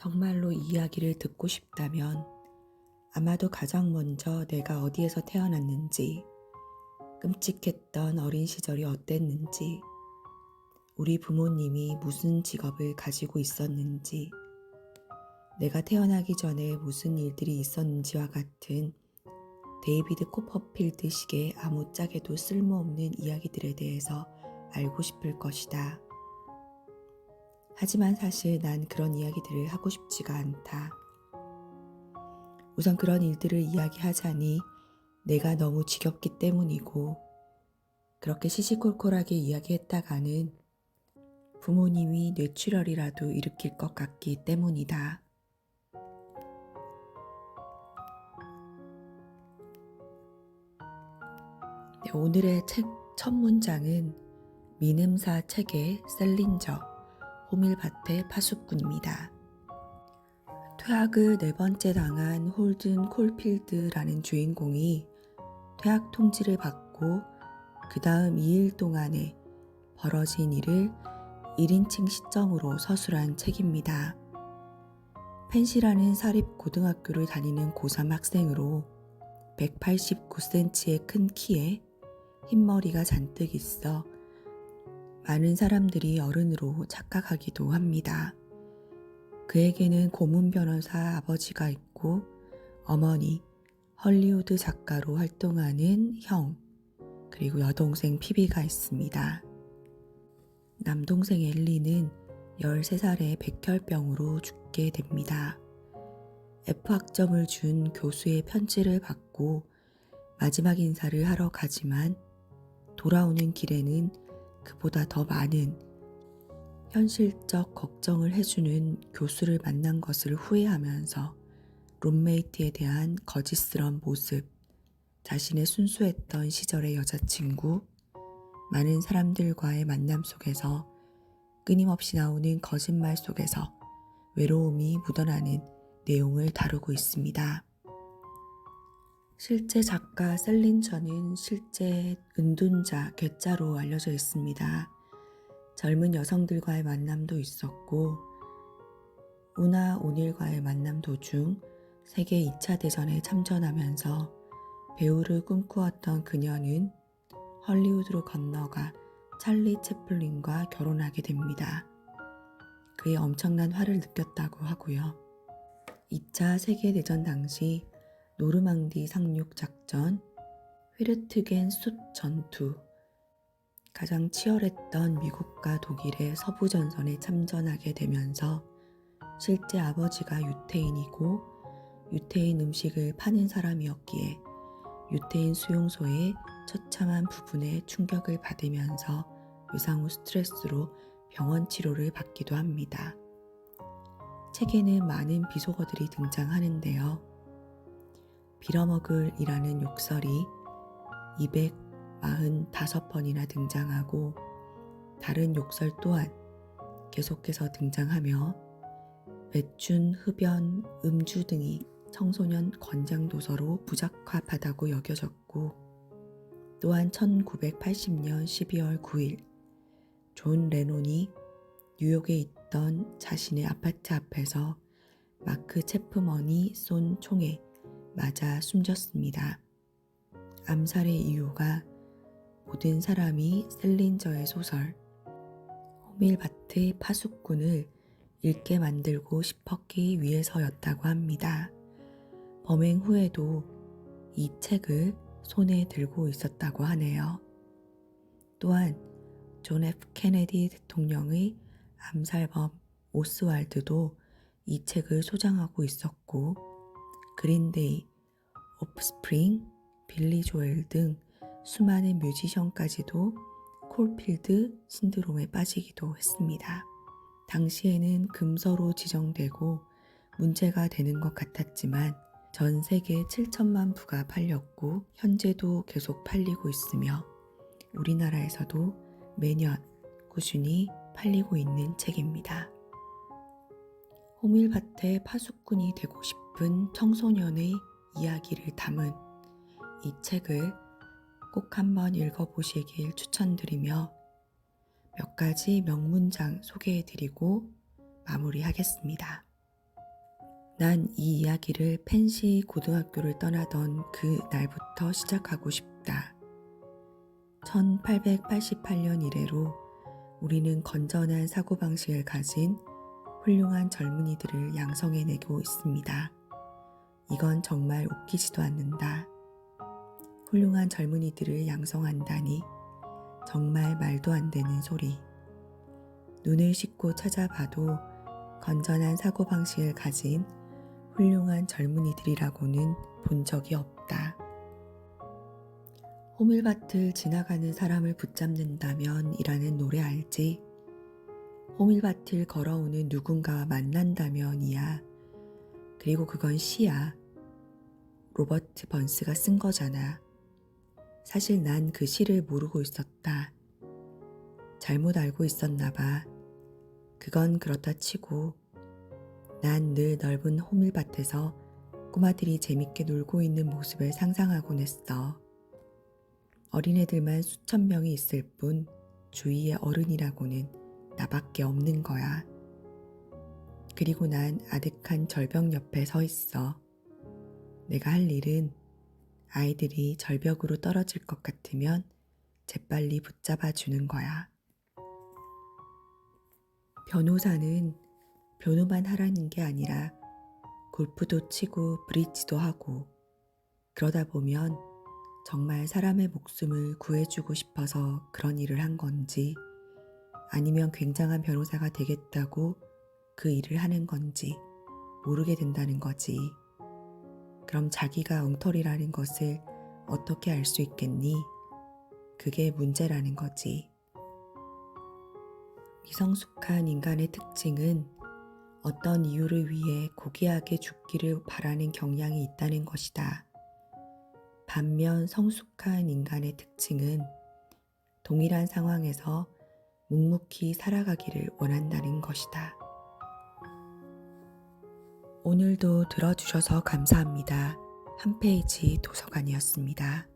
정말로 이 이야기를 듣고 싶다면 아마도 가장 먼저 내가 어디에서 태어났는지, 끔찍했던 어린 시절이 어땠는지, 우리 부모님이 무슨 직업을 가지고 있었는지, 내가 태어나기 전에 무슨 일들이 있었는지와 같은 데이비드 코퍼필드식의 아무짝에도 쓸모없는 이야기들에 대해서 알고 싶을 것이다. 하지만 사실 난 그런 이야기들을 하고 싶지가 않다. 우선 그런 일들을 이야기하자니 내가 너무 지겹기 때문이고, 그렇게 시시콜콜하게 이야기했다가는 부모님이 뇌출혈이라도 일으킬 것 같기 때문이다. 네, 오늘의 책 첫 문장은 민음사 책의 셀린저, 호밀밭의 파수꾼입니다. 퇴학을 4번째 당한 홀든 콜필드라는 주인공이 퇴학 통지를 받고 그 다음 2일 동안에 벌어진 일을 1인칭 시점으로 서술한 책입니다. 펜시라는 사립고등학교를 다니는 고3 학생으로 189cm의 큰 키에 흰머리가 잔뜩 있어 많은 사람들이 어른으로 착각하기도 합니다. 그에게는 고문 변호사 아버지가 있고 어머니, 헐리우드 작가로 활동하는 형, 그리고 여동생 피비가 있습니다. 남동생 엘리는 13살에 백혈병으로 죽게 됩니다. F학점을 준 교수의 편지를 받고 마지막 인사를 하러 가지만 돌아오는 길에는 그보다 더 많은 현실적 걱정을 해주는 교수를 만난 것을 후회하면서 룸메이트에 대한 거짓스런 모습, 자신의 순수했던 시절의 여자친구, 많은 사람들과의 만남 속에서 끊임없이 나오는 거짓말 속에서 외로움이 묻어나는 내용을 다루고 있습니다. 실제 작가 셀린저는 실제 은둔자, 괴짜로 알려져 있습니다. 젊은 여성들과의 만남도 있었고 우나 오닐과의 만남 도중 세계 2차 대전에 참전하면서 배우를 꿈꾸었던 그녀는 헐리우드로 건너가 찰리 채플린과 결혼하게 됩니다. 그의 엄청난 화를 느꼈다고 하고요. 2차 세계대전 당시 노르망디 상륙 작전, 휘르트겐 숲 전투, 가장 치열했던 미국과 독일의 서부 전선에 참전하게 되면서 실제 아버지가 유태인이고 유태인 음식을 파는 사람이었기에 유태인 수용소의 처참한 부분에 충격을 받으면서 외상 후 스트레스로 병원 치료를 받기도 합니다. 책에는 많은 비속어들이 등장하는데요. 빌어먹을이라는 욕설이 245번이나 등장하고 다른 욕설 또한 계속해서 등장하며 매춘, 흡연, 음주 등이 청소년 권장도서로 부적합하다고 여겨졌고 또한 1980년 12월 9일 존 레논이 뉴욕에 있던 자신의 아파트 앞에서 마크 체프먼이 쏜 총에 맞아 숨졌습니다. 암살의 이유가 모든 사람이 셀린저의 소설 호밀밭의 파수꾼을 읽게 만들고 싶었기 위해서였다고 합니다. 범행 후에도 이 책을 손에 들고 있었다고 하네요. 또한 존 F 케네디 대통령의 암살범 오스왈드도 이 책을 소장하고 있었고 그린데이, 오프스프링, 빌리 조엘 등 수많은 뮤지션까지도 콜필드 신드롬에 빠지기도 했습니다. 당시에는 금서로 지정되고 문제가 되는 것 같았지만 전 세계 7천만 부가 팔렸고 현재도 계속 팔리고 있으며 우리나라에서도 매년 꾸준히 팔리고 있는 책입니다. 호밀밭의 파수꾼이 되고 싶은 청소년의 이야기를 담은 이 책을 꼭 한번 읽어보시길 추천드리며 몇 가지 명문장 소개해드리고 마무리하겠습니다. 난 이 이야기를 펜시 고등학교를 떠나던 그 날부터 시작하고 싶다. 1888년 이래로 우리는 건전한 사고방식을 가진 훌륭한 젊은이들을 양성해내고 있습니다. 이건 정말 웃기지도 않는다. 훌륭한 젊은이들을 양성한다니 정말 말도 안 되는 소리. 눈을 씻고 찾아봐도 건전한 사고방식을 가진 훌륭한 젊은이들이라고는 본 적이 없다. 호밀밭을 지나가는 사람을 붙잡는다면 이라는 노래 알지? 호밀밭을 걸어오는 누군가와 만난다면이야. 그리고 그건 시야. 로버트 번스가 쓴 거잖아. 사실 난 그 시를 모르고 있었다. 잘못 알고 있었나 봐. 그건 그렇다 치고 난 늘 넓은 호밀밭에서 꼬마들이 재밌게 놀고 있는 모습을 상상하곤 했어. 어린애들만 수천 명이 있을 뿐 주위에 어른이라고는 나밖에 없는 거야. 그리고 난 아득한 절벽 옆에 서 있어. 내가 할 일은 아이들이 절벽으로 떨어질 것 같으면 재빨리 붙잡아 주는 거야. 변호사는 변호만 하라는 게 아니라 골프도 치고 브릿지도 하고 그러다 보면 정말 사람의 목숨을 구해주고 싶어서 그런 일을 한 건지 아니면 굉장한 변호사가 되겠다고 그 일을 하는 건지 모르게 된다는 거지. 그럼 자기가 엉터리라는 것을 어떻게 알 수 있겠니? 그게 문제라는 거지. 미성숙한 인간의 특징은 어떤 이유를 위해 고귀하게 죽기를 바라는 경향이 있다는 것이다. 반면 성숙한 인간의 특징은 동일한 상황에서 묵묵히 살아가기를 원한다는 것이다. 오늘도 들어주셔서 감사합니다. 한 페이지 도서관이었습니다.